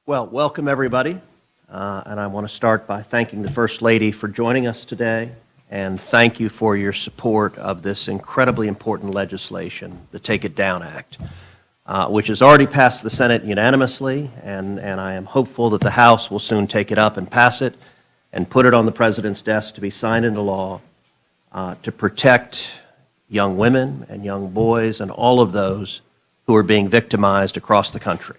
Well, welcome everybody, and I want to start by thanking the First Lady for joining us today, and thank you for your support of this incredibly important legislation, the Take It Down Act, which has already passed the Senate unanimously, and I am hopeful that the House will soon take it up and pass it and put it on the President's desk to be signed into law to protect young women and young boys and all of those who are being victimized across the country.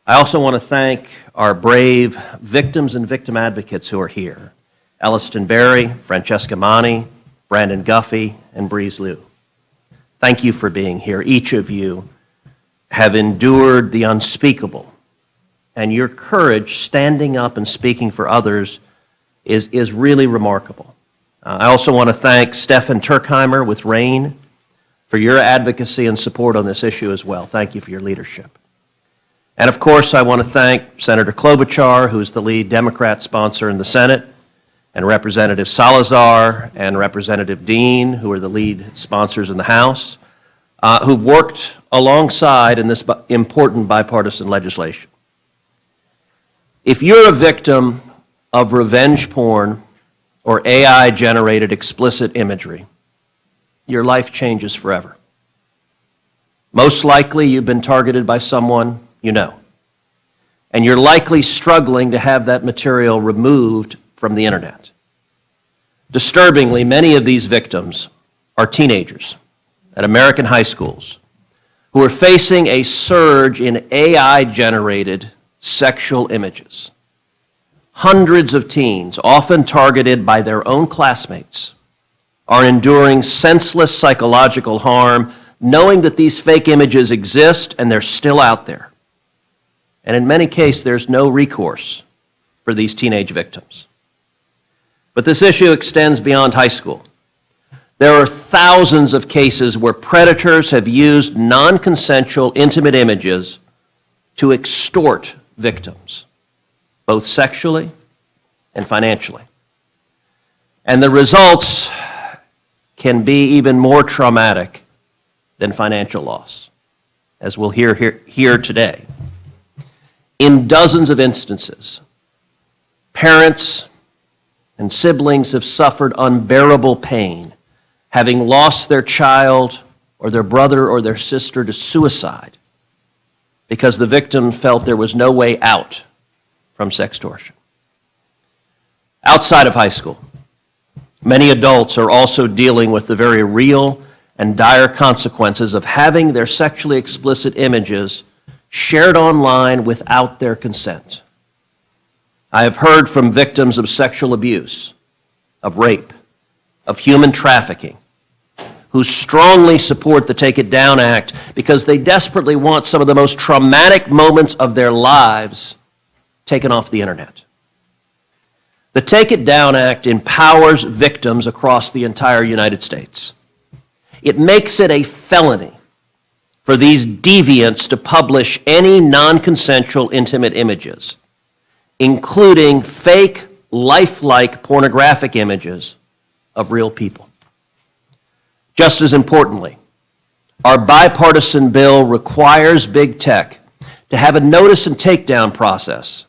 I also want to thank our brave victims and victim advocates who are here. Elliston Berry, Francesca Mani, Brandon Guthrie, and Breeze Liu. Thank you for being here. Each of you have endured the unspeakable, and your courage standing up and speaking for others is really remarkable. I also want to thank Stefan Turkheimer with RAIN for your advocacy and support on this issue as well. Thank you for your leadership. And of course, I want to thank Senator Klobuchar, who is the lead Democrat sponsor in the Senate, and Representative Salazar and Representative Dean, who are the lead sponsors in the House, who've worked alongside in this important bipartisan legislation. If you're a victim of revenge porn or AI-generated explicit imagery, your life changes forever. Most likely, you've been targeted by someone you know, and you're likely struggling to have that material removed from the internet. Disturbingly, many of these victims are teenagers at American high schools who are facing a surge in AI-generated sexual images. Hundreds of teens, often targeted by their own classmates, are enduring senseless psychological harm, knowing that these fake images exist and they're still out there. And in many cases, there's no recourse for these teenage victims. But this issue extends beyond high school. There are thousands of cases where predators have used non-consensual intimate images to extort victims, both sexually and financially. And the results can be even more traumatic than financial loss, as we'll hear today. In dozens of instances, parents and siblings have suffered unbearable pain, having lost their child or their brother or their sister to suicide because the victim felt there was no way out from sextortion. Outside of high school, many adults are also dealing with the very real and dire consequences of having their sexually explicit images shared online without their consent. I have heard from victims of sexual abuse, of rape, of human trafficking, who strongly support the Take It Down Act because they desperately want some of the most traumatic moments of their lives taken off the internet. The Take It Down Act empowers victims across the entire United States. It makes it a felony for these deviants to publish any non-consensual intimate images, including fake, lifelike pornographic images of real people. Just as importantly, our bipartisan bill requires big tech to have a notice and takedown process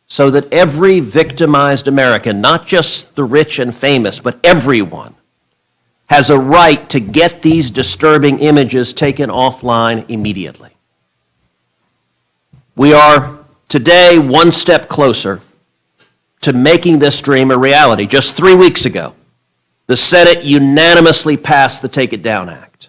so that every victimized American, not just the rich and famous, but everyone, has a right to get these disturbing images taken offline immediately. We are today one step closer to making this dream a reality. Just 3 weeks ago, the Senate unanimously passed the Take It Down Act.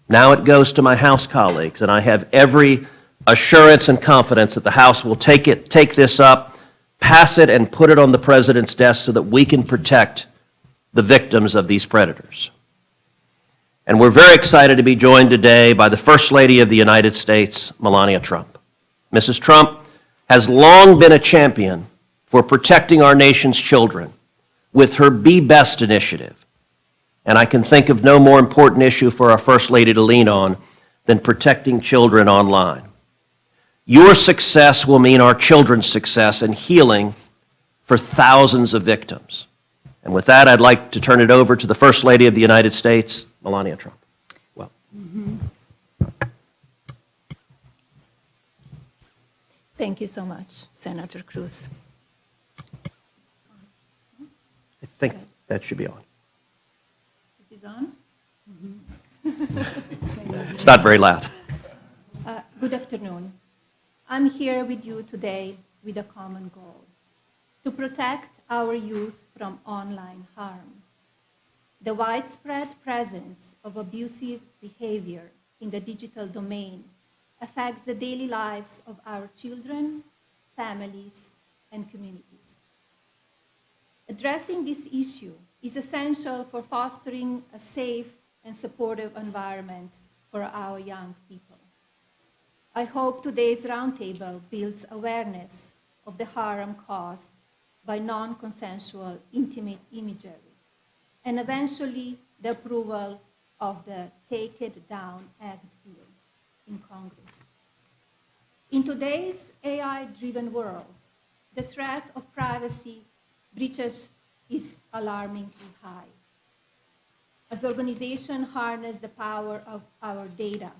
Now it goes to my House colleagues, and I have every assurance and confidence that the House will take this up, pass it, and put it on the President's desk so that we can protect the victims of these predators. And we're very excited to be joined today by the First Lady of the United States, Melania Trump. Mrs. Trump has long been a champion for protecting our nation's children with her Be Best initiative. And I can think of no more important issue for our First Lady to lean on than protecting children online. Your success will mean our children's success and healing for thousands of victims. And with that, I'd like to turn it over to the First Lady of the United States, Melania Trump. Well. Thank you so much, Senator Cruz. I think that should be on. This is on? It's not very loud. Good afternoon. I'm here with you today with a common goal: to protect our youth from online harm. The widespread presence of abusive behavior in the digital domain affects the daily lives of our children, families, and communities. Addressing this issue is essential for fostering a safe and supportive environment for our young people. I hope today's roundtable builds awareness of the harm caused by non-consensual intimate imagery, and eventually the approval of the Take It Down Act bill in Congress. In today's AI-driven world, the threat of privacy breaches is alarmingly high. As organizations harness the power of our data,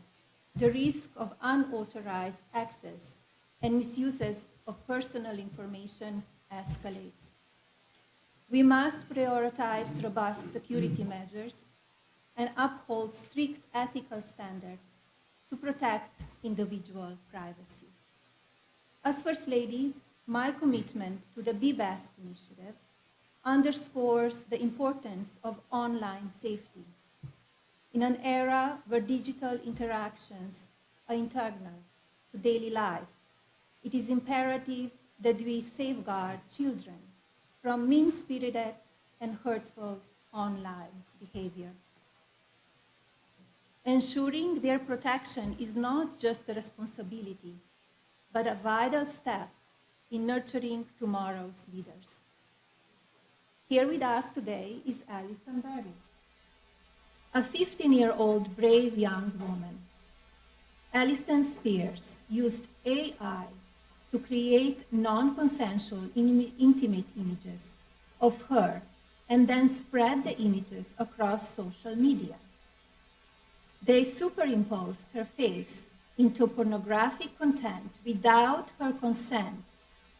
the risk of unauthorized access and misuses of personal information escalates. We must prioritize robust security measures and uphold strict ethical standards to protect individual privacy. As First Lady, my commitment to the Be Best initiative underscores the importance of online safety. In an era where digital interactions are integral to daily life, it is imperative that we safeguard children from mean-spirited and hurtful online behavior. Ensuring their protection is not just a responsibility, but a vital step in nurturing tomorrow's leaders. Here with us today is Alison Berry, a 15-year-old brave young woman. Alison Spears used AI to create non-consensual intimate images of her and then spread the images across social media. They superimposed her face into pornographic content without her consent,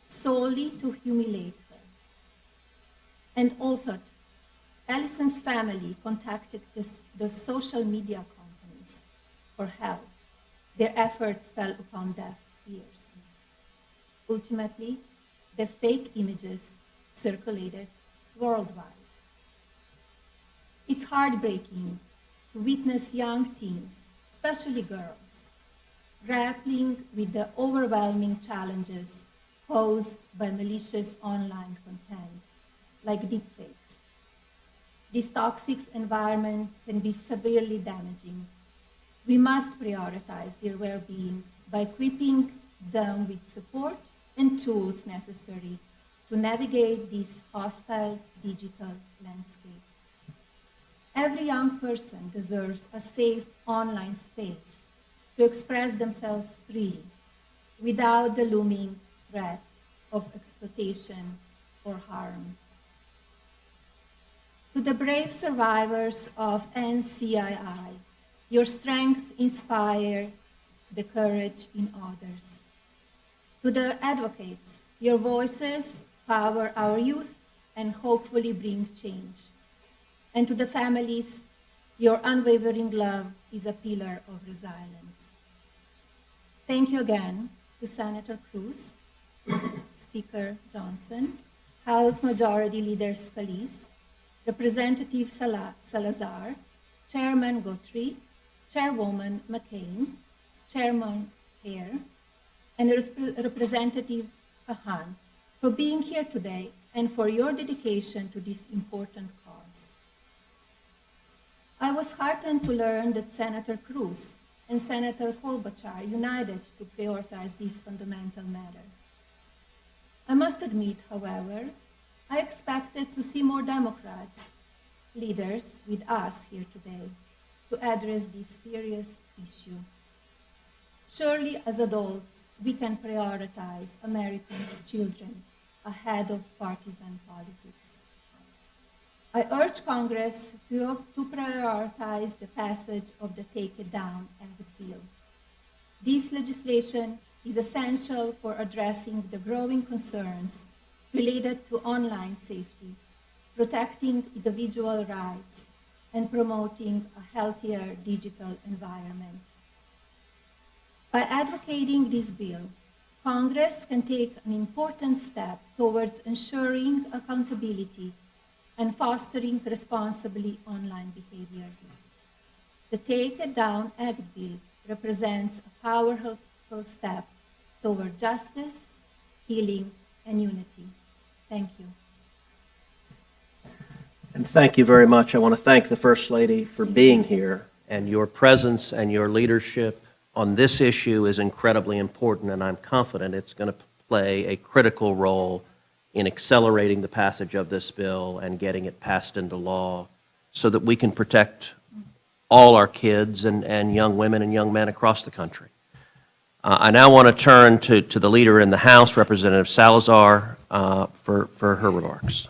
solely to humiliate her. And authored, Alison's family contacted the social media companies for help. Their efforts fell upon deaf ears. Ultimately, the fake images circulated worldwide. It's heartbreaking to witness young teens, especially girls, grappling with the overwhelming challenges posed by malicious online content, like deepfakes. This toxic environment can be severely damaging. We must prioritize their well-being by equipping them with support and tools necessary to navigate this hostile digital landscape. Every young person deserves a safe online space to express themselves freely without the looming threat of exploitation or harm. To the brave survivors of NCII, your strength inspires the courage in others. To the advocates, your voices power our youth and hopefully bring change. And to the families, your unwavering love is a pillar of resilience. Thank you again to Senator Cruz, Speaker Johnson, House Majority Leader Scalise, Representative Salazar, Chairman Guthrie, Chairwoman McClain, Chairman Hern, and Representative Hern for being here today and for your dedication to this important cause. I was heartened to learn that Senator Cruz and Senator Klobuchar united to prioritize this fundamental matter. I must admit, however, I expected to see more Democrats, leaders with us here today, to address this serious issue. Surely, as adults, we can prioritize Americans' children ahead of partisan politics. I urge Congress to prioritize the passage of the Take It Down Act bill. This legislation is essential for addressing the growing concerns related to online safety, protecting individual rights, and promoting a healthier digital environment. By advocating this bill, Congress can take an important step towards ensuring accountability and fostering responsibly online behavior. The Take It Down Act bill represents a powerful step toward justice, healing, and unity. Thank you. And thank you very much. I want to thank the First Lady for being here, and your presence and your leadership on this issue is incredibly important, and I'm confident it's going to play a critical role in accelerating the passage of this bill and getting it passed into law so that we can protect all our kids and young women and young men across the country. I now want to turn to the leader in the House, Representative Salazar, for her remarks.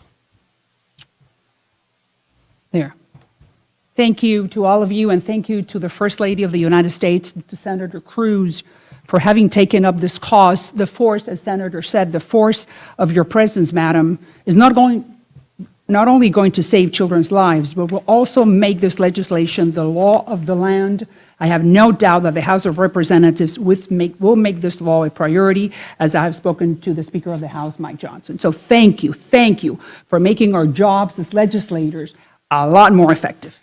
There. Thank you to all of you, and thank you to the First Lady of the United States, to Senator Cruz, for having taken up this cause. The force, as Senator said, the force of your presence, Madam, is not only going to save children's lives, but will also make this legislation the law of the land. I have no doubt that the House of Representatives will make this law a priority, as I have spoken to the Speaker of the House, Mike Johnson. So thank you for making our jobs as legislators a lot more effective.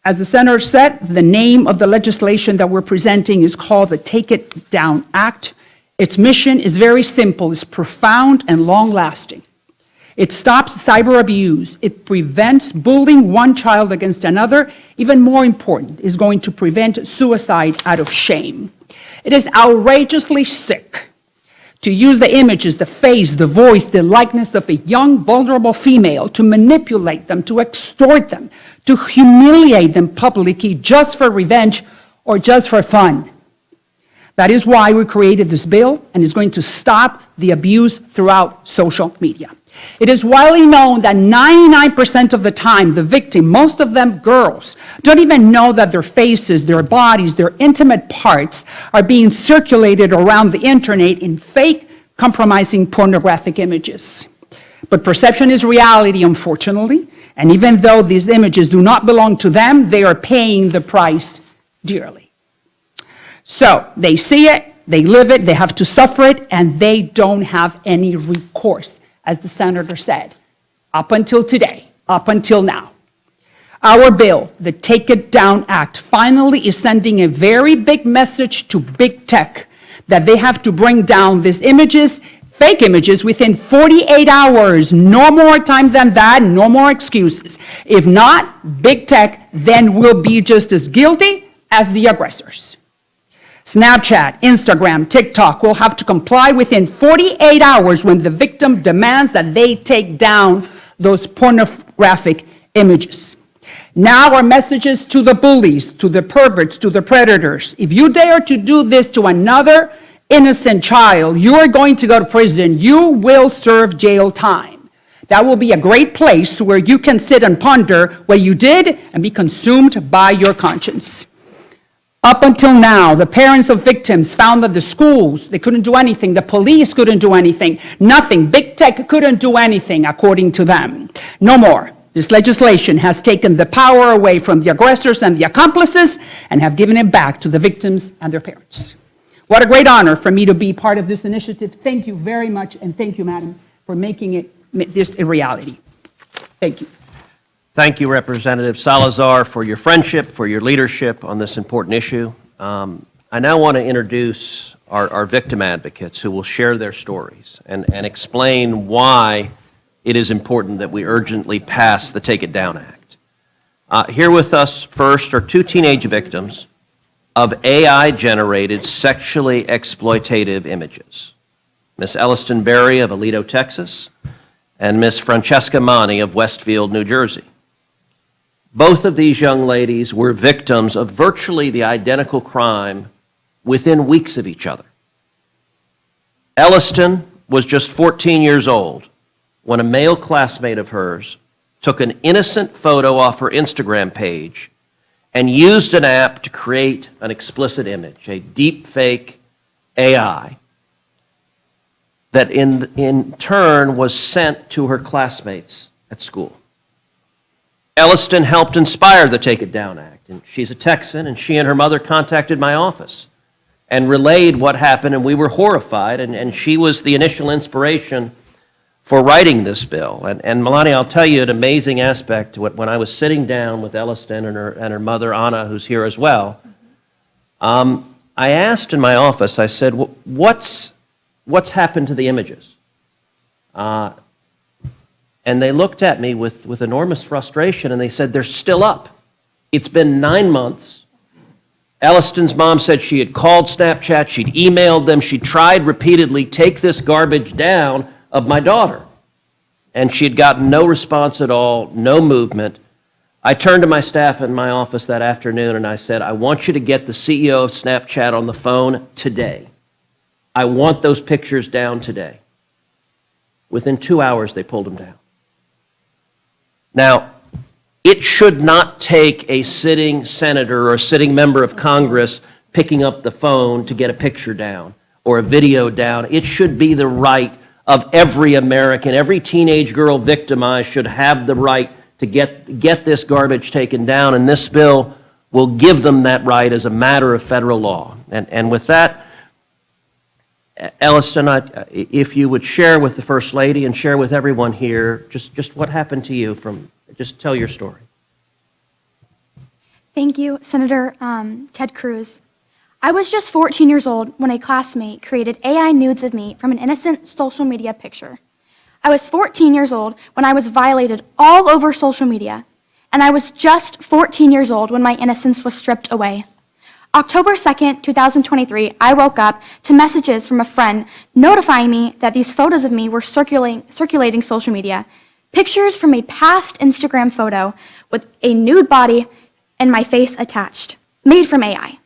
As the Senator said, the name of the legislation that we're presenting is called the Take It Down Act. Its mission is very simple, it's profound and long-lasting. It stops cyber abuse. It prevents bullying one child against another. Even more important, is going to prevent suicide out of shame. It is outrageously sick to use the images, the face, the voice, the likeness of a young, vulnerable female, to manipulate them, to extort them, to humiliate them publicly just for revenge or just for fun. That is why we created this bill, and it's going to stop the abuse throughout social media. It is widely known that 99% of the time, the victim, most of them girls, don't even know that their faces, their bodies, their intimate parts are being circulated around the internet in fake, compromising pornographic images. But perception is reality, unfortunately, and even though these images do not belong to them, they are paying the price dearly. So they see it, they live it, they have to suffer it, and they don't have any recourse. As the Senator said, up until today, up until now. Our bill, the Take It Down Act, finally is sending a very big message to big tech that they have to bring down these images, fake images, within 48 hours. No more time than that, no more excuses. If not, big tech then will be just as guilty as the aggressors. Snapchat, Instagram, TikTok will have to comply within 48 hours when the victim demands that they take down those pornographic images. Now our messages to the bullies, to the perverts, to the predators. If you dare to do this to another innocent child, you are going to go to prison. You will serve jail time. That will be a great place where you can sit and ponder what you did and be consumed by your conscience. Up until now, the parents of victims found that the schools, they couldn't do anything. The police couldn't do anything. Nothing. Big tech couldn't do anything, according to them. No more. This legislation has taken the power away from the aggressors and the accomplices and have given it back to the victims and their parents. What a great honor for me to be part of this initiative. Thank you very much, and thank you, Madam, for making this a reality. Thank you. Thank you, Representative Salazar, for your friendship, for your leadership on this important issue. I now want to introduce our victim advocates who will share their stories and explain why it is important that we urgently pass the Take It Down Act. Here with us first are two teenage victims of AI-generated sexually exploitative images. Miss Elliston Berry of Aledo, Texas, and Miss Francesca Mani of Westfield, New Jersey. Both of these young ladies were victims of virtually the identical crime within weeks of each other. Elliston was just 14 years old when a male classmate of hers took an innocent photo off her Instagram page and used an app to create an explicit image, a deep fake AI that in turn was sent to her classmates at school. Elliston helped inspire the Take It Down Act, and she's a Texan, and she and her mother contacted my office and relayed what happened, and we were horrified, and she was the initial inspiration for writing this bill. And Melania, I'll tell you an amazing aspect to it. When I was sitting down with Elliston and her mother, Anna, who's here as well, I asked in my office, I said, what's happened to the images? And they looked at me with enormous frustration, and they said, they're still up. It's been 9 months. Elliston's mom said she had called Snapchat, she'd emailed them, she tried repeatedly, take this garbage down of my daughter. And she had gotten no response at all, no movement. I turned to my staff in my office that afternoon and I said, I want you to get the CEO of Snapchat on the phone today. I want those pictures down today. Within 2 hours, they pulled them down. Now, it should not take a sitting senator or a sitting member of Congress picking up the phone to get a picture down or a video down. It should be the right of every American. Every teenage girl victimized should have the right to get this garbage taken down, and this bill will give them that right as a matter of federal law. And with that, Elliston, if you would share with the First Lady and share with everyone here just what happened to you just tell your story. Thank you, Senator Ted Cruz. I was just 14 years old when a classmate created AI nudes of me from an innocent social media picture. I was 14 years old when I was violated all over social media, and I was just 14 years old when my innocence was stripped away. October 2nd, 2023, I woke up to messages from a friend notifying me that these photos of me were circulating social media. Pictures from a past Instagram photo with a nude body and my face attached, made from AI.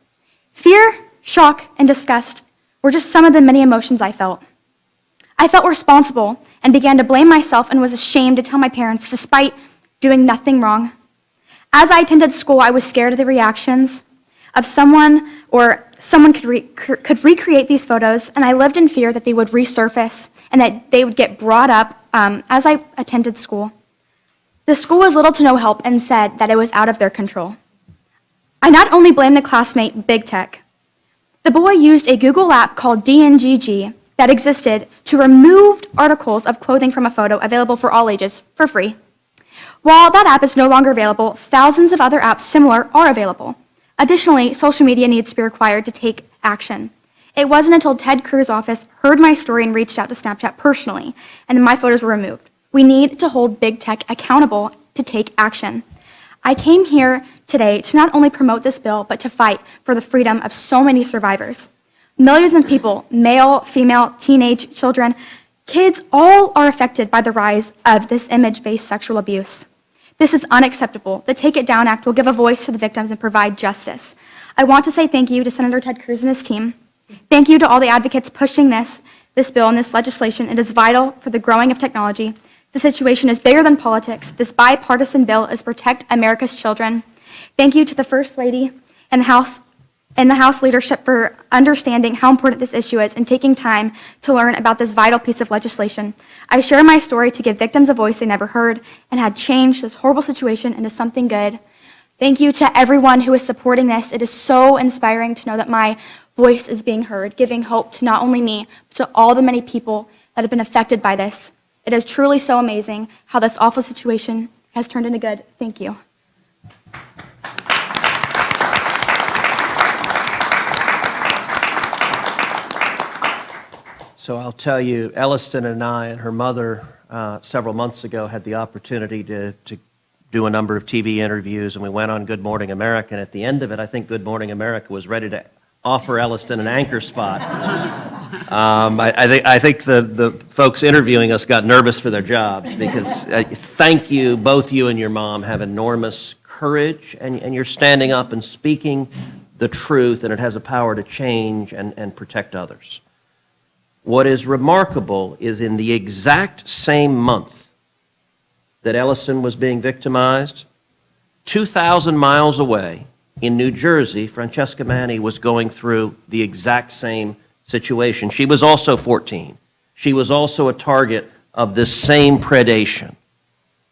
Fear, shock, and disgust were just some of the many emotions I felt. I felt responsible and began to blame myself and was ashamed to tell my parents despite doing nothing wrong. As I attended school, I was scared of the reactions of someone could recreate these photos, and I lived in fear that they would resurface and that they would get brought up as I attended school. The school was little to no help and said that it was out of their control. I not only blamed the classmate Big Tech. The boy used a Google app called DNGG that existed to remove articles of clothing from a photo available for all ages for free. While that app is no longer available, thousands of other apps similar are available. Additionally, social media needs to be required to take action. It wasn't until Ted Cruz's office heard my story and reached out to Snapchat personally, and then my photos were removed. We need to hold Big Tech accountable to take action. I came here today to not only promote this bill, but to fight for the freedom of so many survivors. Millions of people, male, female, teenage, children, kids, all are affected by the rise of this image-based sexual abuse. This is unacceptable. The Take It Down Act will give a voice to the victims and provide justice. I want to say thank you to Senator Ted Cruz and his team. Thank you to all the advocates pushing this bill and this legislation. It is vital for the growing of technology. The situation is bigger than politics. This bipartisan bill is protect America's children. Thank you to the First Lady and the House leadership for understanding how important this issue is and taking time to learn about this vital piece of legislation. I share my story to give victims a voice they never heard and had changed this horrible situation into something good. Thank you to everyone who is supporting this. It is so inspiring to know that my voice is being heard, giving hope to not only me, but to all the many people that have been affected by this. It is truly so amazing how this awful situation has turned into good. Thank you. So I'll tell you, Elliston and I and her mother several months ago had the opportunity to do a number of TV interviews, and we went on Good Morning America, and at the end of it, I think Good Morning America was ready to offer Elliston an anchor spot. I think the folks interviewing us got nervous for their jobs because thank you, both you and your mom have enormous courage, and you're standing up and speaking the truth, and it has a power to change and protect others. What is remarkable is in the exact same month that Elliston was being victimized, 2,000 miles away in New Jersey, Francesca Manny was going through the exact same situation. She was also 14. She was also a target of this same predation.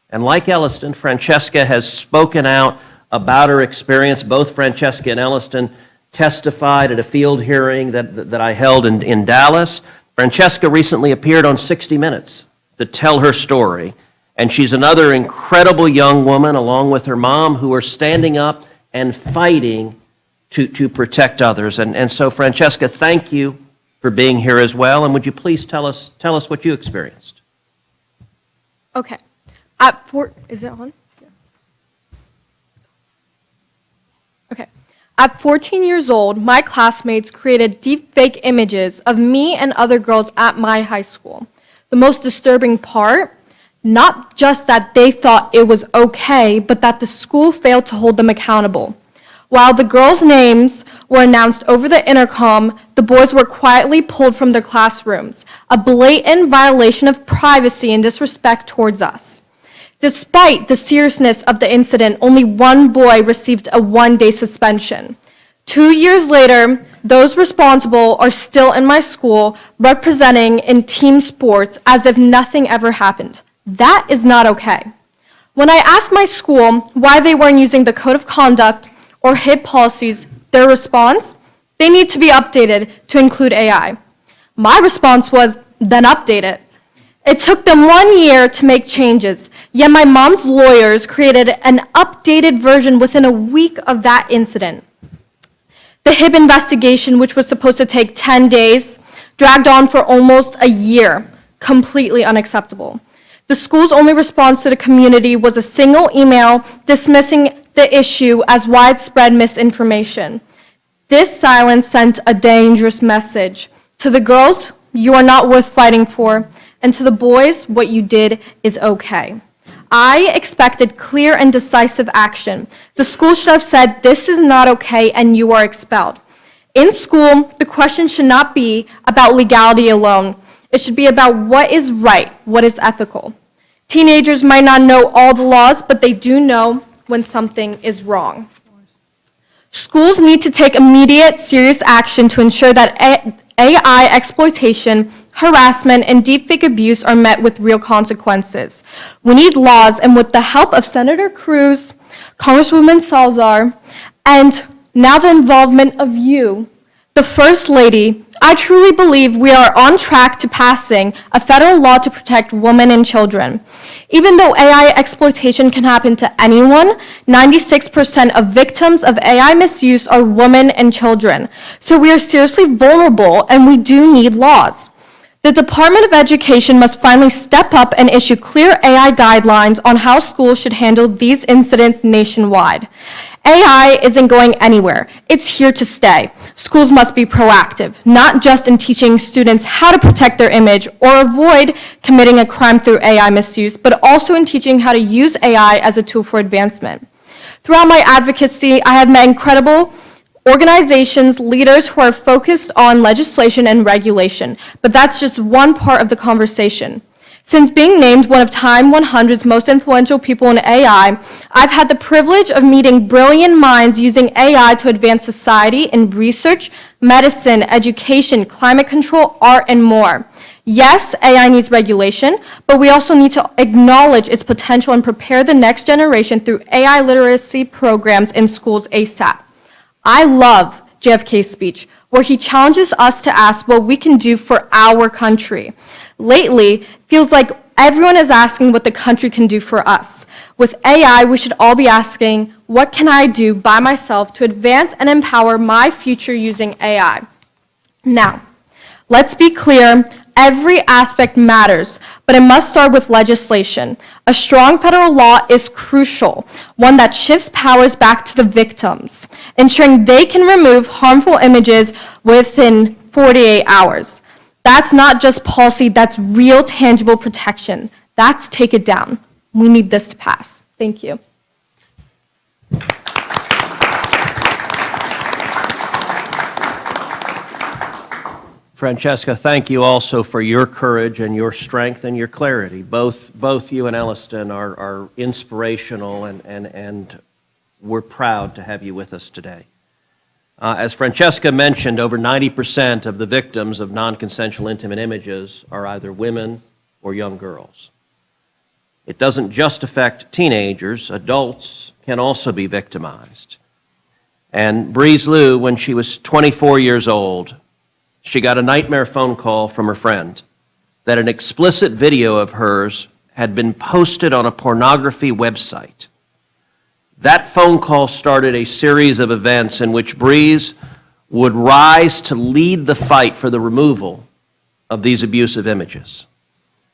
And like Elliston, Francesca has spoken out about her experience. Both Francesca and Elliston testified at a field hearing that I held in Dallas. Francesca recently appeared on 60 Minutes to tell her story. And she's another incredible young woman, along with her mom, who are standing up and fighting to protect others. And so, Francesca, thank you for being here as well. And would you please tell us what you experienced? Okay. Is it on? Yeah. Okay. At 14 years old, my classmates created deepfake images of me and other girls at my high school. The most disturbing part, not just that they thought it was okay, but that the school failed to hold them accountable. While the girls' names were announced over the intercom, the boys were quietly pulled from their classrooms, a blatant violation of privacy and disrespect towards us. Despite the seriousness of the incident, only one boy received a one-day suspension. 2 years later, those responsible are still in my school representing in team sports as if nothing ever happened. That is not okay. When I asked my school why they weren't using the code of conduct or HIP policies, their response, they need to be updated to include AI. My response was, then update it. It took them 1 year to make changes, yet my mom's lawyers created an updated version within a week of that incident. The HIP investigation, which was supposed to take 10 days, dragged on for almost a year, completely unacceptable. The school's only response to the community was a single email dismissing the issue as widespread misinformation. This silence sent a dangerous message. To the girls, you are not worth fighting for, and to the boys, what you did is okay. I expected clear and decisive action. The school should have said, this is not okay, and you are expelled. In school, the question should not be about legality alone. It should be about what is right, what is ethical. Teenagers might not know all the laws, but they do know when something is wrong. Schools need to take immediate, serious action to ensure that AI exploitation, harassment, and deepfake abuse are met with real consequences. We need laws, and with the help of Senator Cruz, Congresswoman Salazar, and now the involvement of you, the First Lady, I truly believe we are on track to passing a federal law to protect women and children. Even though AI exploitation can happen to anyone, 96% of victims of AI misuse are women and children. So we are seriously vulnerable, and we do need laws. The Department of Education must finally step up and issue clear AI guidelines on how schools should handle these incidents nationwide. AI isn't going anywhere. It's here to stay. Schools must be proactive, not just in teaching students how to protect their image or avoid committing a crime through AI misuse, but also in teaching how to use AI as a tool for advancement. Throughout my advocacy, I have met incredible organizations, leaders who are focused on legislation and regulation, but that's just one part of the conversation. Since being named one of Time 100's most influential people in AI, I've had the privilege of meeting brilliant minds using AI to advance society in research, medicine, education, climate control, art, and more. Yes, AI needs regulation, but we also need to acknowledge its potential and prepare the next generation through AI literacy programs in schools ASAP. I love JFK's speech, where he challenges us to ask what we can do for our country. Lately, feels like everyone is asking what the country can do for us. With AI, we should all be asking, what can I do by myself to advance and empower my future using AI? Now, let's be clear, every aspect matters, but it must start with legislation. A strong federal law is crucial, one that shifts powers back to the victims, ensuring they can remove harmful images within 48 hours. That's not just policy, that's real tangible protection. That's take it down. We need this to pass. Thank you. Francesca, thank you also for your courage and your strength and your clarity. Both you and Elliston are inspirational, and we're proud to have you with us today. As Francesca mentioned, over 90% of the victims of non-consensual intimate images are either women or young girls. It doesn't just affect teenagers, adults can also be victimized. And Breeze Lou, when she was 24 years old, she got a nightmare phone call from her friend that an explicit video of hers had been posted on a pornography website. That phone call started a series of events in which Breeze would rise to lead the fight for the removal of these abusive images.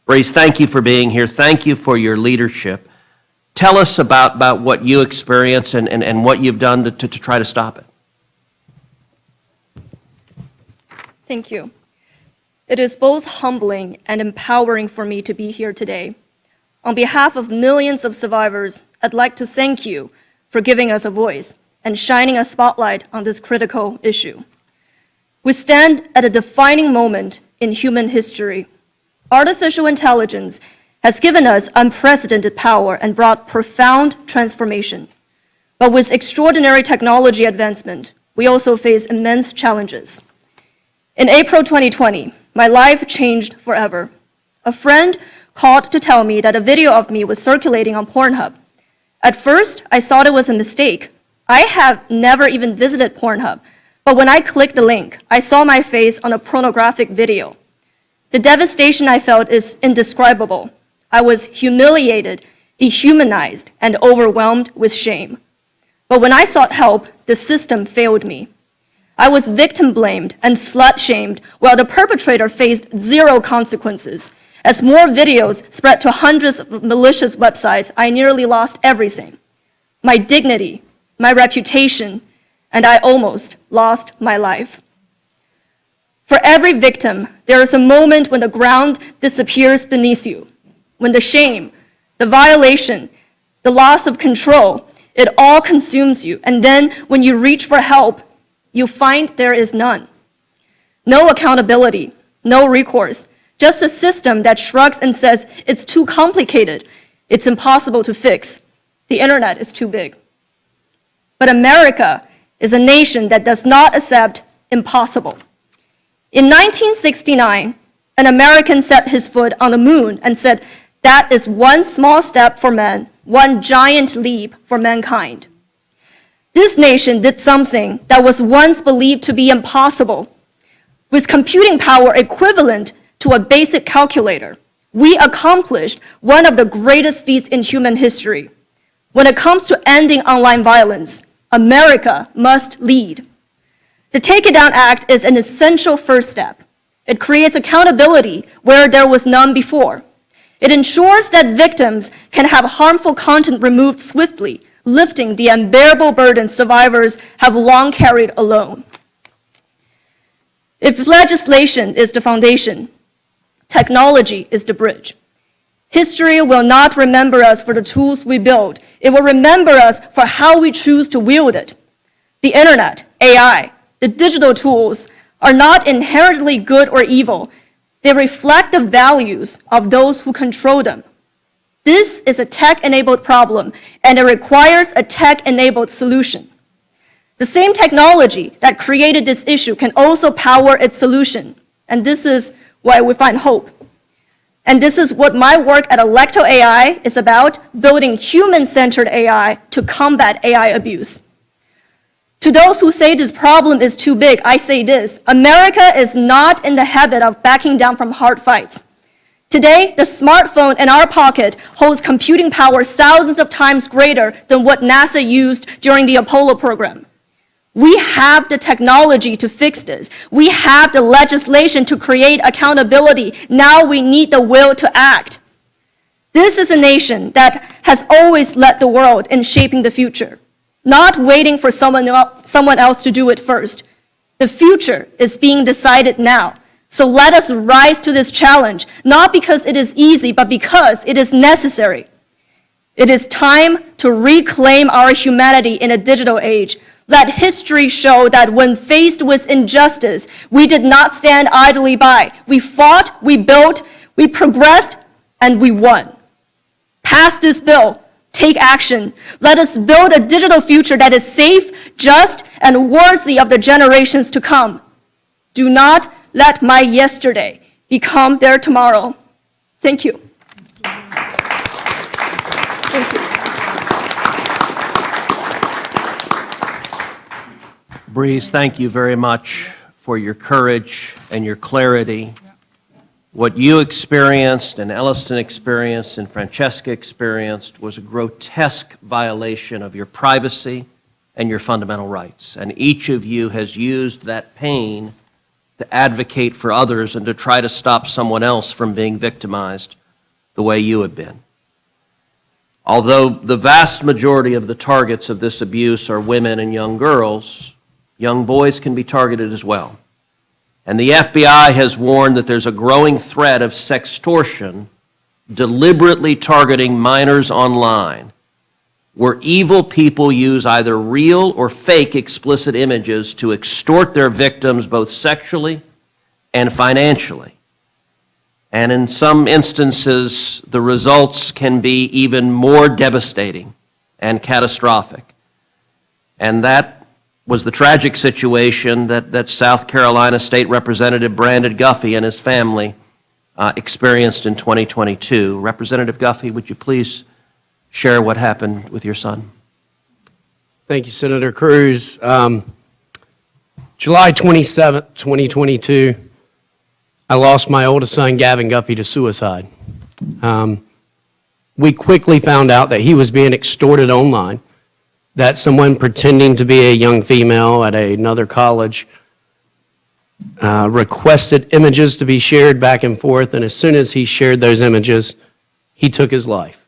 Breeze, thank you for being here. Thank you for your leadership. Tell us about what you experienced and what you've done to try to stop it. Thank you. It is both humbling and empowering for me to be here today. On behalf of millions of survivors, I'd like to thank you for giving us a voice and shining a spotlight on this critical issue. We stand at a defining moment in human history. Artificial intelligence has given us unprecedented power and brought profound transformation. But with extraordinary technology advancement, we also face immense challenges. In April 2020, my life changed forever. A friend called to tell me that a video of me was circulating on Pornhub. At first, I thought it was a mistake. I have never even visited Pornhub, but when I clicked the link, I saw my face on a pornographic video. The devastation I felt is indescribable. I was humiliated, dehumanized, and overwhelmed with shame. But when I sought help, the system failed me. I was victim blamed and slut shamed while the perpetrator faced zero consequences. As more videos spread to hundreds of malicious websites, I nearly lost everything. My dignity, my reputation, and I almost lost my life. For every victim, there is a moment when the ground disappears beneath you, when the shame, the violation, the loss of control, it all consumes you. And then when you reach for help, you find there is none. No accountability, no recourse, just a system that shrugs and says it's too complicated, it's impossible to fix, the internet is too big. But America is a nation that does not accept impossible. In 1969, an American set his foot on the moon and said, that is one small step for man, one giant leap for mankind. This nation did something that was once believed to be impossible. With computing power equivalent to a basic calculator, we accomplished one of the greatest feats in human history. When it comes to ending online violence, America must lead. The Take It Down Act is an essential first step. It creates accountability where there was none before. It ensures that victims can have harmful content removed swiftly, lifting the unbearable burden survivors have long carried alone. If legislation is the foundation, technology is the bridge. History will not remember us for the tools we build. It will remember us for how we choose to wield it. The internet, AI, the digital tools are not inherently good or evil. They reflect the values of those who control them. This is a tech-enabled problem, and it requires a tech-enabled solution. The same technology that created this issue can also power its solution, and this is why we find hope. And this is what my work at Electo AI is about, building human-centered AI to combat AI abuse. To those who say this problem is too big, I say this: America is not in the habit of backing down from hard fights. Today, the smartphone in our pocket holds computing power thousands of times greater than what NASA used during the Apollo program. We have the technology to fix this. We have the legislation to create accountability. Now we need the will to act. This is a nation that has always led the world in shaping the future, not waiting for someone else to do it first. The future is being decided now. So let us rise to this challenge, not because it is easy, but because it is necessary. It is time to reclaim our humanity in a digital age. Let history show that when faced with injustice, we did not stand idly by. We fought, we built, we progressed, and we won. Pass this bill. Take action. Let us build a digital future that is safe, just, and worthy of the generations to come. Do not let my yesterday become their tomorrow. Thank you. Thank you. Breeze, thank you very much for your courage and your clarity. What you experienced and Elliston experienced and Francesca experienced was a grotesque violation of your privacy and your fundamental rights. And each of you has used that pain to advocate for others and to try to stop someone else from being victimized the way you have been. Although the vast majority of the targets of this abuse are women and young girls, young boys can be targeted as well. And the FBI has warned that there's a growing threat of sextortion deliberately targeting minors online, where evil people use either real or fake explicit images to extort their victims both sexually and financially. And in some instances, the results can be even more devastating and catastrophic. And that was the tragic situation that South Carolina State Representative Brandon Guthrie and his family experienced in 2022. Representative Guthrie, would you please share what happened with your son? Thank you, Senator Cruz. July 27th, 2022, I lost my oldest son, Gavin Guthrie, to suicide. We quickly found out that he was being extorted online, that someone pretending to be a young female at another college requested images to be shared back and forth, and as soon as he shared those images, he took his life.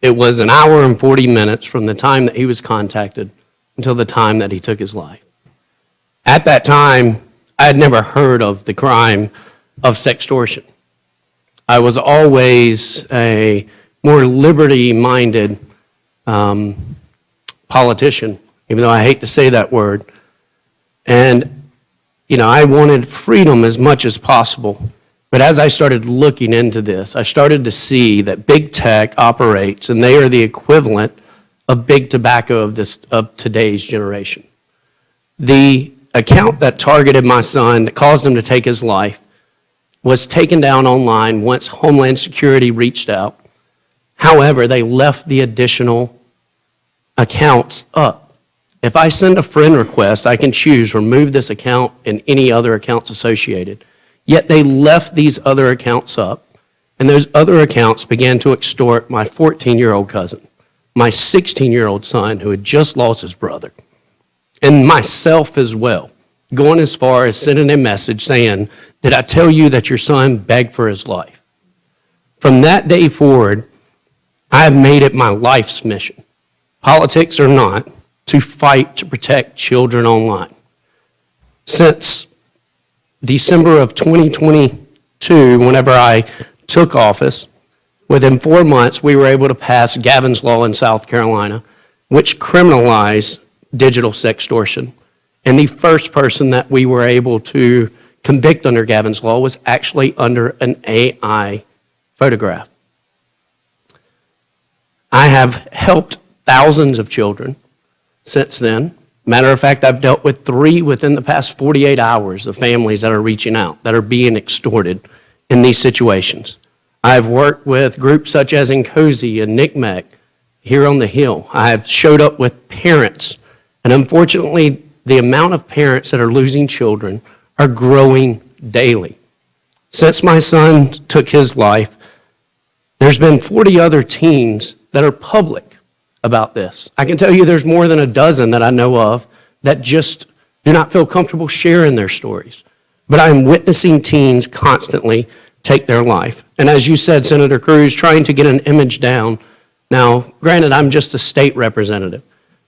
It was an hour and 40 minutes from the time that he was contacted until the time that he took his life. At that time, I had never heard of the crime of sextortion. I was always a more liberty-minded politician, even though I hate to say that word. And, I wanted freedom as much as possible. But as I started looking into this, I started to see that big tech operates, and they are the equivalent of big tobacco of today's generation. The account that targeted my son, that caused him to take his life, was taken down online once Homeland Security reached out. However, they left the additional accounts up. If I send a friend request, I can choose remove this account and any other accounts associated. Yet they left these other accounts up, and those other accounts began to extort my 14-year-old cousin, my 16-year-old son who had just lost his brother, and myself as well, going as far as sending a message saying, "Did I tell you that your son begged for his life?" From that day forward, I have made it my life's mission, politics or not, to fight to protect children online. Since December of 2022, whenever I took office, within 4 months, we were able to pass Gavin's Law in South Carolina, which criminalized digital sextortion. And the first person that we were able to convict under Gavin's Law was actually under an AI photograph. I have helped thousands of children since then. Matter of fact, I've dealt with 3 within the past 48 hours of families that are reaching out, that are being extorted in these situations. I've worked with groups such as Cozy and NCMEC here on the Hill. I've showed up with parents, and unfortunately, the amount of parents that are losing children are growing daily. Since my son took his life, there's been 40 other teens that are public about this. I can tell you there's more than a dozen that I know of that just do not feel comfortable sharing their stories. But I'm witnessing teens constantly take their life. And as you said, Senator Cruz, trying to get an image down. Now, granted, I'm just a state representative,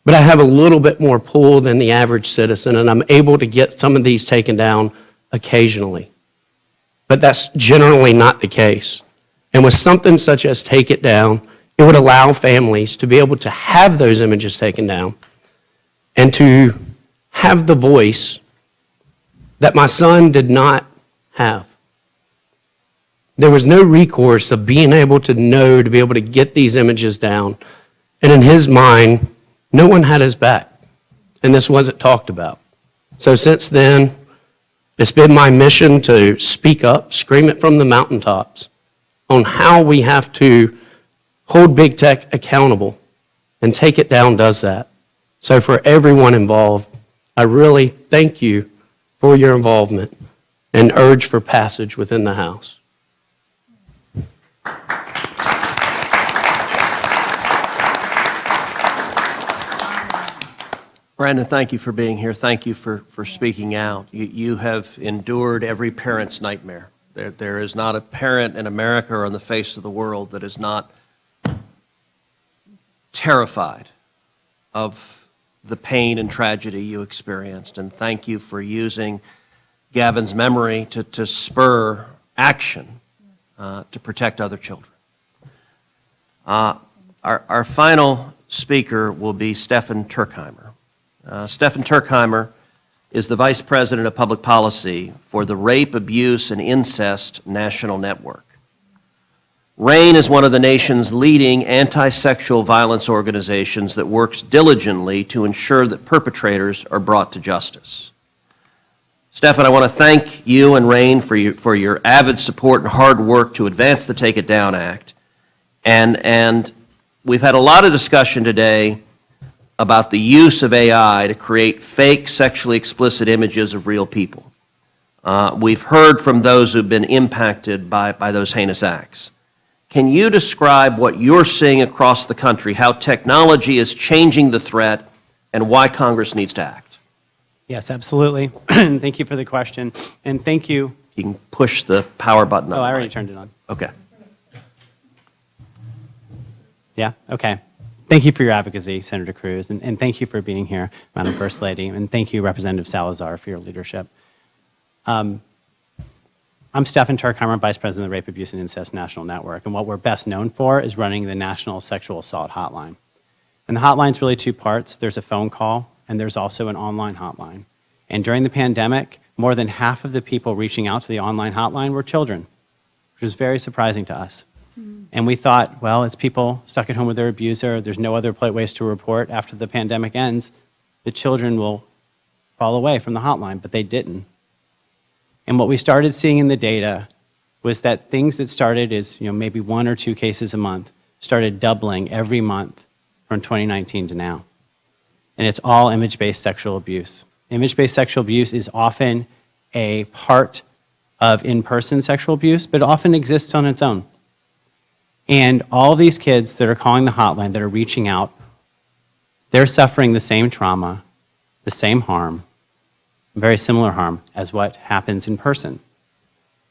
but I have a little bit more pull than the average citizen, and I'm able to get some of these taken down occasionally. But that's generally not the case. And with something such as Take It Down, it would allow families to be able to have those images taken down and to have the voice that my son did not have. There was no recourse of being able to know, to be able to get these images down. And in his mind, no one had his back. And this wasn't talked about. So since then, it's been my mission to speak up, scream it from the mountaintops on how we have to hold big tech accountable, and Take It Down does that. So for everyone involved, I really thank you for your involvement and urge for passage within the House. Brandon, thank you for being here. Thank you for speaking out. You have endured every parent's nightmare. There is not a parent in America or on the face of the world that is not terrified of the pain and tragedy you experienced. And thank you for using Gavin's memory to spur action to protect other children. Our final speaker will be Stefan Turkheimer. Stefan Turkheimer is the Vice President of Public Policy for the Rape, Abuse, and Incest National Network. RAIN is one of the nation's leading anti-sexual violence organizations that works diligently to ensure that perpetrators are brought to justice. Stefan, I want to thank you and RAIN for your avid support and hard work to advance the Take It Down Act. And we've had a lot of discussion today about the use of AI to create fake sexually explicit images of real people. We've heard from those who've been impacted by those heinous acts. Can you describe what you're seeing across the country, how technology is changing the threat, and why Congress needs to act? Yes, absolutely. Thank you for the question. And thank you. You can push the power button on. Oh, I already turned it on. Okay. Yeah, okay. Thank you for your advocacy, Senator Cruz, and thank you for being here, Madam First Lady, and thank you, Representative Salazar, for your leadership. I'm Stefan Turkheimer, Vice President of the Rape, Abuse, and Incest National Network, and what we're best known for is running the National Sexual Assault Hotline. And the hotline's really two parts. There's a phone call, and there's also an online hotline. And during the pandemic, more than half of the people reaching out to the online hotline were children, which was very surprising to us. And we thought, well, it's people stuck at home with their abuser. There's no other ways to report. After the pandemic ends, the children will fall away from the hotline, but they didn't. And what we started seeing in the data was that things that started as maybe 1 or 2 cases a month started doubling every month from 2019 to now. And it's all image-based sexual abuse. Image-based sexual abuse is often a part of in-person sexual abuse, but it often exists on its own. And all these kids that are calling the hotline, that are reaching out, they're suffering the same trauma, the same harm, very similar harm as what happens in person.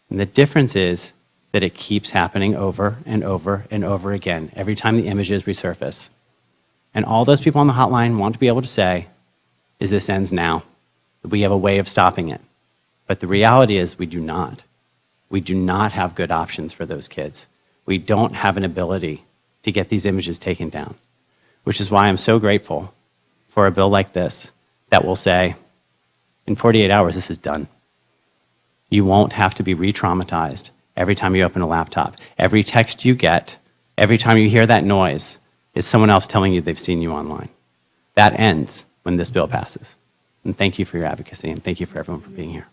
And the difference is that it keeps happening over and over and over again every time the images resurface. And all those people on the hotline want to be able to say, is this ends now? That we have a way of stopping it. But the reality is we do not. We do not have good options for those kids. We don't have an ability to get these images taken down, which is why I'm so grateful for a bill like this that will say, in 48 hours, this is done. You won't have to be re-traumatized every time you open a laptop. Every text you get, every time you hear that noise, is someone else telling you they've seen you online. That ends when this bill passes. And thank you for your advocacy, and thank you for everyone for being here.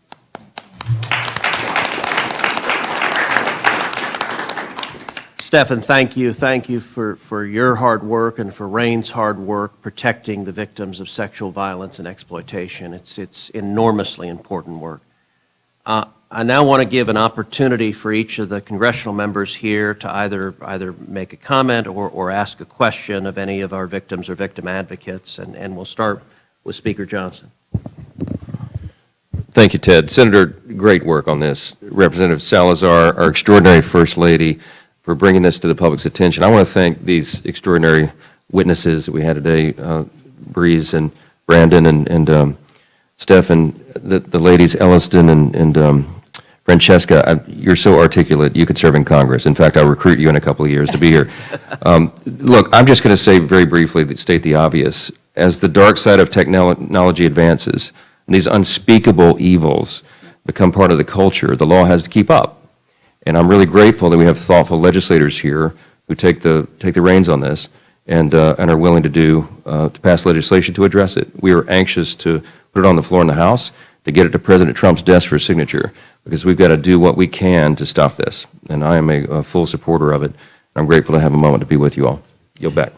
Stefan, thank you. Thank you for your hard work and for RAIN's hard work protecting the victims of sexual violence and exploitation. It's enormously important work. I now want to give an opportunity for each of the congressional members here to either make a comment or ask a question of any of our victims or victim advocates, and we'll start with Speaker Johnson. Thank you, Ted. Senator, great work on this. Representative Salazar, our extraordinary First Lady, for bringing this to the public's attention. I want to thank these extraordinary witnesses that we had today, Breeze and Brandon and Stefan, the ladies, Elliston and Francesca. You're so articulate, you could serve in Congress. In fact, I'll recruit you in a couple of years to be here. Look, I'm just going to say very briefly, state the obvious. As the dark side of technology advances, and these unspeakable evils become part of the culture, the law has to keep up. And I'm really grateful that we have thoughtful legislators here who take the reins on this and are willing to pass legislation to address it. We are anxious to put it on the floor in the House, to get it to President Trump's desk for signature, because we've got to do what we can to stop this. And I am a full supporter of it. I'm grateful to have a moment to be with you all. Yield back.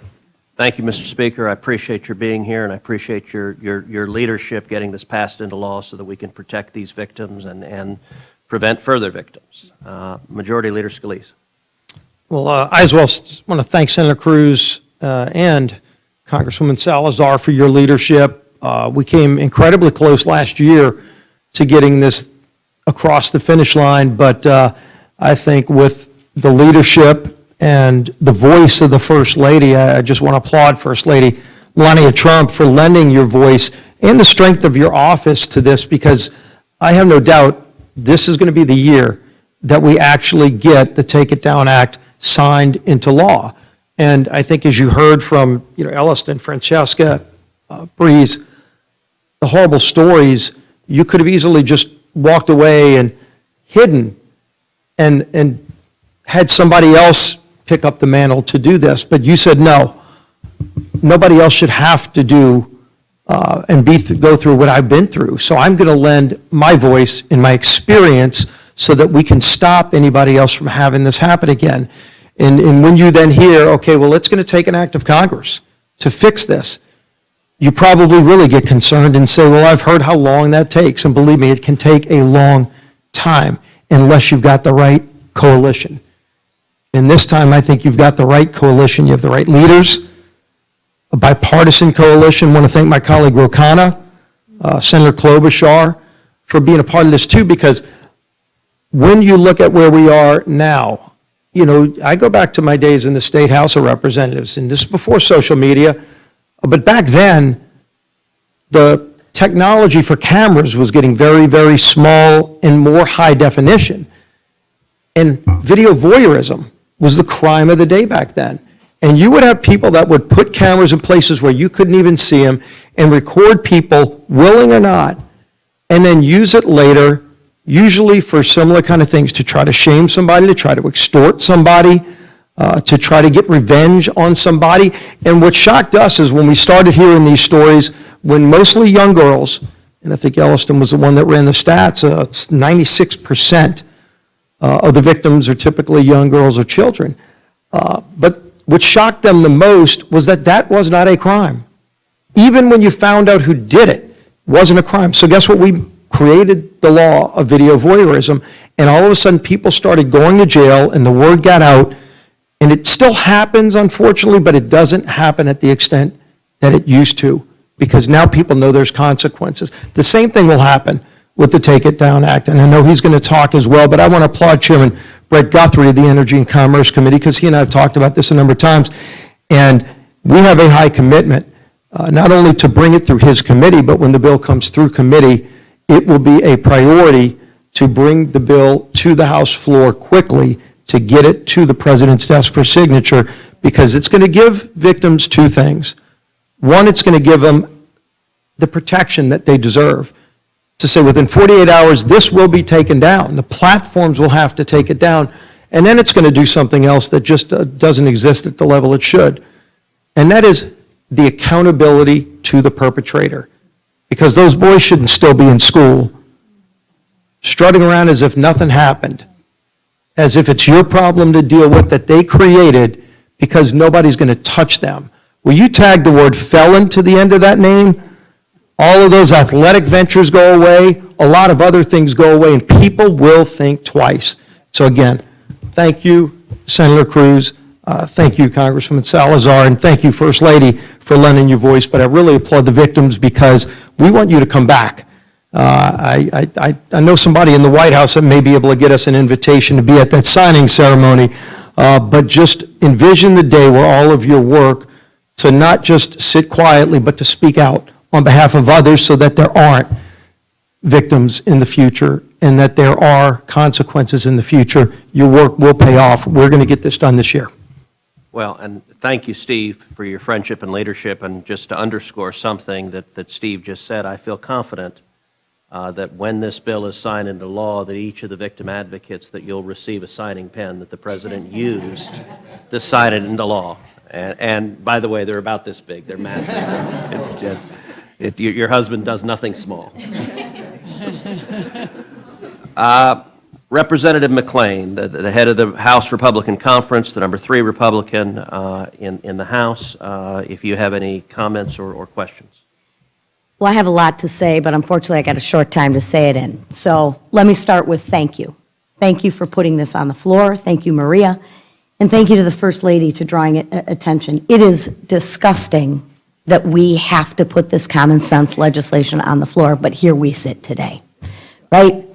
Thank you, Mr. Speaker. I appreciate your being here, and I appreciate your leadership getting this passed into law so that we can protect these victims and prevent further victims. Majority Leader Scalise. Well, I as well want to thank Senator Cruz and Congresswoman Salazar for your leadership. We came incredibly close last year to getting this across the finish line, but I think with the leadership and the voice of the First Lady, I just want to applaud First Lady Melania Trump for lending your voice and the strength of your office to this, because I have no doubt this is going to be the year that we actually get the Take It Down Act signed into law. And I think, as you heard from Elliston, Francesca, Breeze, the horrible stories, you could have easily just walked away and hidden and had somebody else pick up the mantle to do this. But you said, no, nobody else should have to do and go through what I've been through. So I'm going to lend my voice and my experience so that we can stop anybody else from having this happen again. And when you then hear, okay, well, it's going to take an act of Congress to fix this, you probably really get concerned and say, well, I've heard how long that takes. And believe me, it can take a long time unless you've got the right coalition. And this time, I think you've got the right coalition. You have the right leaders, a bipartisan coalition. I want to thank my colleague Khanna, Senator Klobuchar, for being a part of this too, because when you look at where we are now, I go back to my days in the State House of Representatives, and this is before social media, but back then, the technology for cameras was getting very, very small and more high definition. And video voyeurism was the crime of the day back then. And you would have people that would put cameras in places where you couldn't even see them and record people, willing or not, and then use it later, usually for similar kind of things, to try to shame somebody, to try to extort somebody, to try to get revenge on somebody. And what shocked us is when we started hearing these stories, when mostly young girls, and I think Elliston was the one that ran the stats, it's 96% of the victims are typically young girls or children. But what shocked them the most was that that was not a crime. Even when you found out who did it, it wasn't a crime. So guess what? We created the law of video voyeurism, and all of a sudden people started going to jail, and the word got out. And it still happens, unfortunately, but it doesn't happen at the extent that it used to, because now people know there's consequences. The same thing will happen with the Take It Down Act, and I know he's going to talk as well, but I want to applaud Chairman Brett Guthrie of the Energy and Commerce Committee, because he and I have talked about this a number of times, and we have a high commitment, not only to bring it through his committee, but when the bill comes through committee, it will be a priority to bring the bill to the House floor quickly, to get it to the president's desk for signature, because it's going to give victims two things. One, it's going to give them the protection that they deserve, to say within 48 hours, this will be taken down. The platforms will have to take it down. And then it's going to do something else that just doesn't exist at the level it should. And that is the accountability to the perpetrator. Because those boys shouldn't still be in school, strutting around as if nothing happened, as if it's your problem to deal with that they created, because nobody's going to touch them. Will you tag the word felon to the end of that name? All of those athletic ventures go away, a lot of other things go away, and people will think twice. So again, thank you, Senator Cruz. Thank you, Congresswoman Salazar, and thank you, First Lady, for lending your voice. But I really applaud the victims, because we want you to come back. I know somebody in the White House that may be able to get us an invitation to be at that signing ceremony, but just envision the day where all of your work to not just sit quietly, but to speak out on behalf of others, so that there aren't victims in the future and that there are consequences in the future. Your work will pay off. We're going to get this done this year. Well, and thank you, Steve, for your friendship and leadership. And just to underscore something that Steve just said, I feel confident that when this bill is signed into law, that each of the victim advocates, that you'll receive a signing pen that the president used to sign it into law. And by the way, they're about this big. They're massive. Your husband does nothing small. Representative McClain, the head of the House Republican Conference, the number 3 Republican in the House, if you have any comments or questions. Well, I have a lot to say, but unfortunately I got a short time to say it in. So let me start with thank you. Thank you for putting this on the floor. Thank you, Maria. And thank you to the First Lady to drawing attention. It is disgusting that we have to put this common sense legislation on the floor, but here we sit today, right?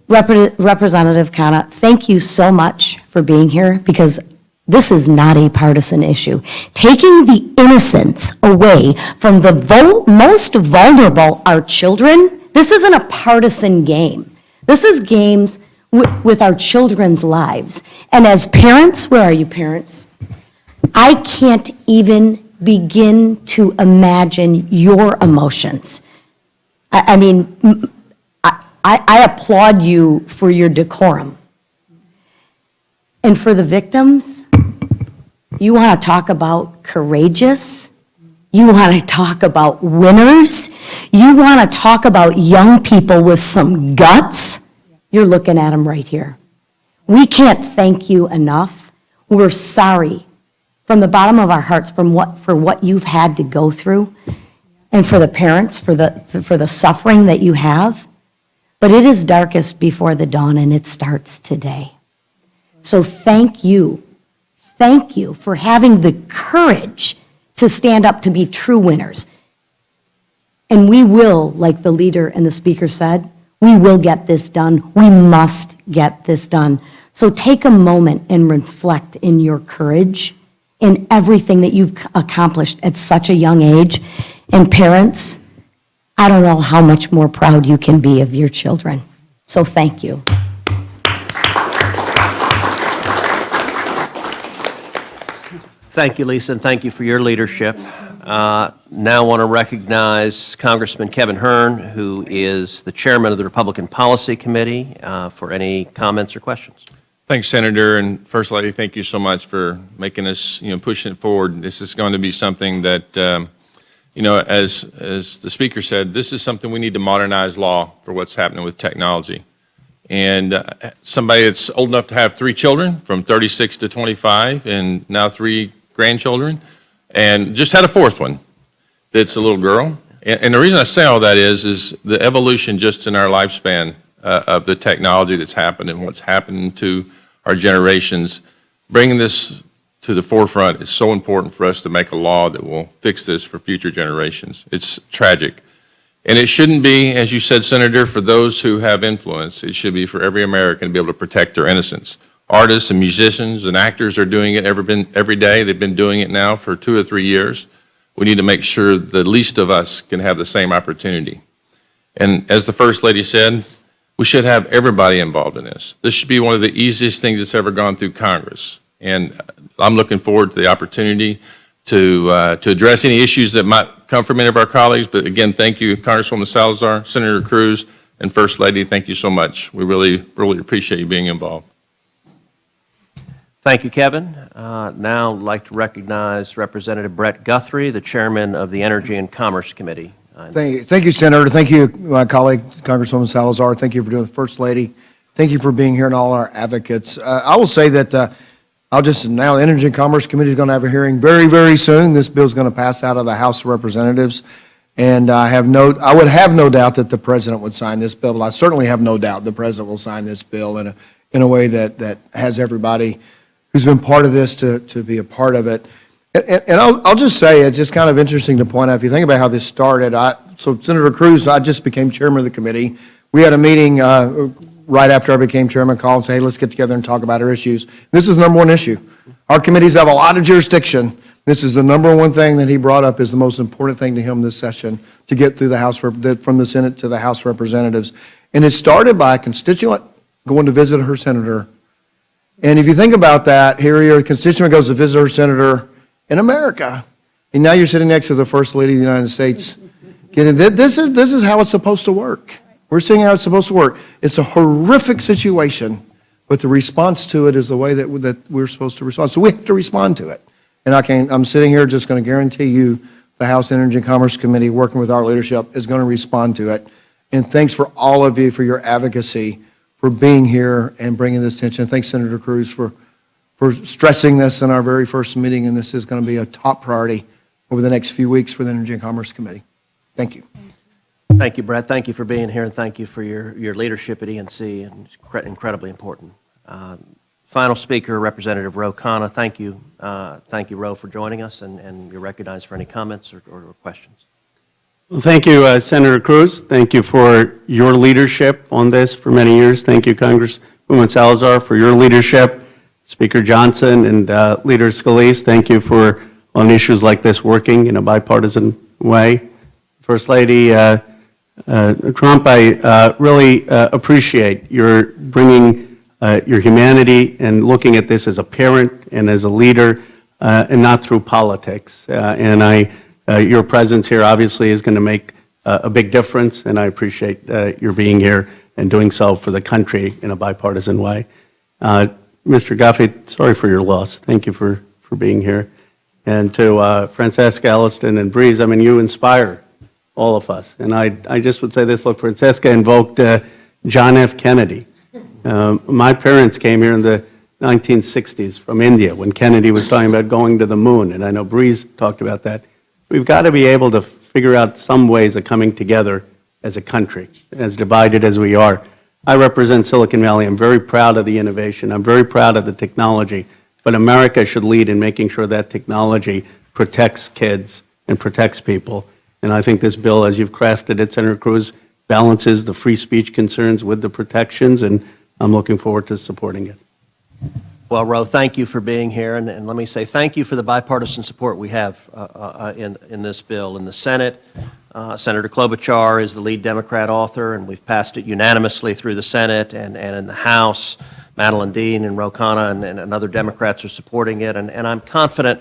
Representative Khanna, thank you so much for being here, because this is not a partisan issue. Taking the innocence away from the most vulnerable, our children, this isn't a partisan game. This is games with our children's lives. And as parents, where are you parents? I can't even begin to imagine your emotions. I mean, I applaud you for your decorum. And for the victims, you want to talk about courageous? You want to talk about winners? You want to talk about young people with some guts? You're looking at them right here. We can't thank you enough. We're sorry from the bottom of our hearts for what you've had to go through, and for the parents, for the suffering that you have. But it is darkest before the dawn, and it starts today. So thank you for having the courage to stand up to be true winners. And we will, like the leader and the speaker said, we will get this done. We must get this done. So take a moment and reflect in your courage, in everything that you've accomplished at such a young age. And parents, I don't know how much more proud you can be of your children. So thank you. Thank you, Lisa, and thank you for your leadership. Now I want to recognize Congressman Kevin Hern, who is the chairman of the Republican Policy Committee, for any comments or questions. Thanks, Senator, and First Lady, thank you so much for making us, pushing it forward. This is going to be something that, as the speaker said, this is something we need to modernize law for what's happening with technology. And somebody that's old enough to have 3 children, from 36 to 25, and now 3 grandchildren, and just had a 4th one that's a little girl. And the reason I say all that is the evolution just in our lifespan of the technology that's happened and what's happened to our generations. Bringing this to the forefront is so important for us to make a law that will fix this for future generations. It's tragic. And it shouldn't be, as you said, Senator, for those who have influence. It should be for every American to be able to protect their innocence. Artists and musicians and actors are doing it every day. They've been doing it now for 2 or 3 years. We need to make sure the least of us can have the same opportunity. And as the First Lady said, we should have everybody involved in this. This should be one of the easiest things that's ever gone through Congress. And I'm looking forward to the opportunity to address any issues that might come from any of our colleagues. But again, thank you, Congresswoman Salazar, Senator Cruz, and First Lady. Thank you so much. We really, really appreciate you being involved. Thank you, Kevin. Now I'd like to recognize Representative Brett Guthrie, the chairman of the Energy and Commerce Committee. Thank you, Senator. Thank you, my colleague, Congresswoman Salazar. Thank you for doing the First Lady. Thank you for being here and all our advocates. I will say that the Energy and Commerce Committee is going to have a hearing very, very soon. This bill is going to pass out of the House of Representatives. And I would have no doubt that the President would sign this bill, but I certainly have no doubt the President will sign this bill in a way that has everybody who's been part of this to be a part of it. And I'll just say, it's just kind of interesting to point out, if you think about how this started, so Senator Cruz, I just became chairman of the committee. We had a meeting right after I became chairman, call and say, hey, let's get together and talk about our issues. This is the number one issue. Our committees have a lot of jurisdiction. This is the number one thing that he brought up is the most important thing to him this session, to get through the House, from the Senate to the House of Representatives. And it started by a constituent going to visit her senator. And if you think about that, here your constituent goes to visit her senator in America. And now you're sitting next to the First Lady of the United States Get it? This is how it's supposed to work. We're seeing how it's supposed to work. It's a horrific situation, but the response to it is the way that we're supposed to respond. So we have to respond to it. And I'm sitting here just going to guarantee you the House Energy and Commerce Committee, working with our leadership, is going to respond to it. And thanks for all of you for your advocacy, for being here and bringing this attention. Thanks, Senator Cruz, for stressing this in our very first meeting, and this is going to be a top priority over the next few weeks for the Energy and Commerce Committee. Thank you. Thank you, Brett. Thank you for being here, and thank you for your leadership at ENC, and it's incredibly important. Final speaker, Representative Ro Khanna. Thank you, Ro, for joining us, and you're recognized for any comments or questions. Well, thank you, Senator Cruz. Thank you for your leadership on this for many years. Thank you, Congresswoman Salazar, for your leadership. Speaker Johnson and Leader Scalise, thank you for, on issues like this, working in a bipartisan way. First Lady Trump, I really appreciate your bringing your humanity and looking at this as a parent and as a leader and not through politics. Your presence here obviously is going to make a big difference, and I appreciate your being here and doing so for the country in a bipartisan way. Mr. Guthrie, sorry for your loss. Thank you for being here. And to Francesca, Elliston, and Breeze, I mean, you inspire all of us. And I just would say this, look, Francesca invoked John F. Kennedy. My parents came here in the 1960s from India when Kennedy was talking about going to the moon, and I know Breeze talked about that. We've got to be able to figure out some ways of coming together as a country, as divided as we are. I represent Silicon Valley. I'm very proud of the innovation. I'm very proud of the technology. But America should lead in making sure that technology protects kids and protects people. And I think this bill, as you've crafted it, Senator Cruz, balances the free speech concerns with the protections, and I'm looking forward to supporting it. Well, Ro, thank you for being here, and let me say thank you for the bipartisan support we have in this bill. In the Senate, Senator Klobuchar is the lead Democrat author, and we've passed it unanimously through the Senate, and in the House, Madeline Dean and Ro Khanna and other Democrats are supporting it, and I'm confident.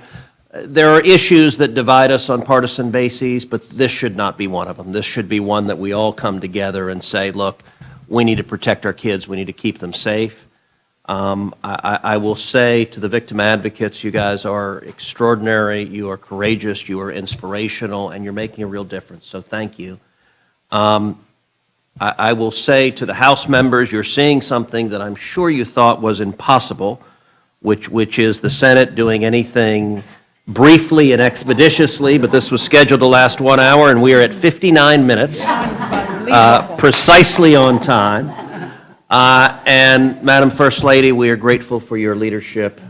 There are issues that divide us on partisan bases, but this should not be one of them. This should be one that we all come together and say, look, we need to protect our kids, we need to keep them safe. I will say to the victim advocates, you guys are extraordinary, you are courageous, you are inspirational, and you're making a real difference, so thank you. I will say to the House members, you're seeing something that I'm sure you thought was impossible, which is the Senate doing anything briefly and expeditiously, but this was scheduled to last 1 hour, and we are at 59 minutes, precisely on time. And Madam First Lady, we are grateful for your leadership.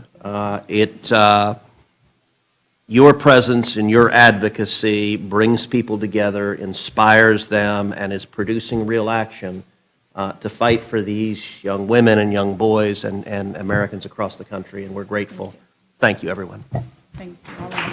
Your presence and your advocacy brings people together, inspires them, and is producing real action to fight for these young women and young boys and Americans across the country, and we're grateful. Thank you, everyone. Thanks to all of you.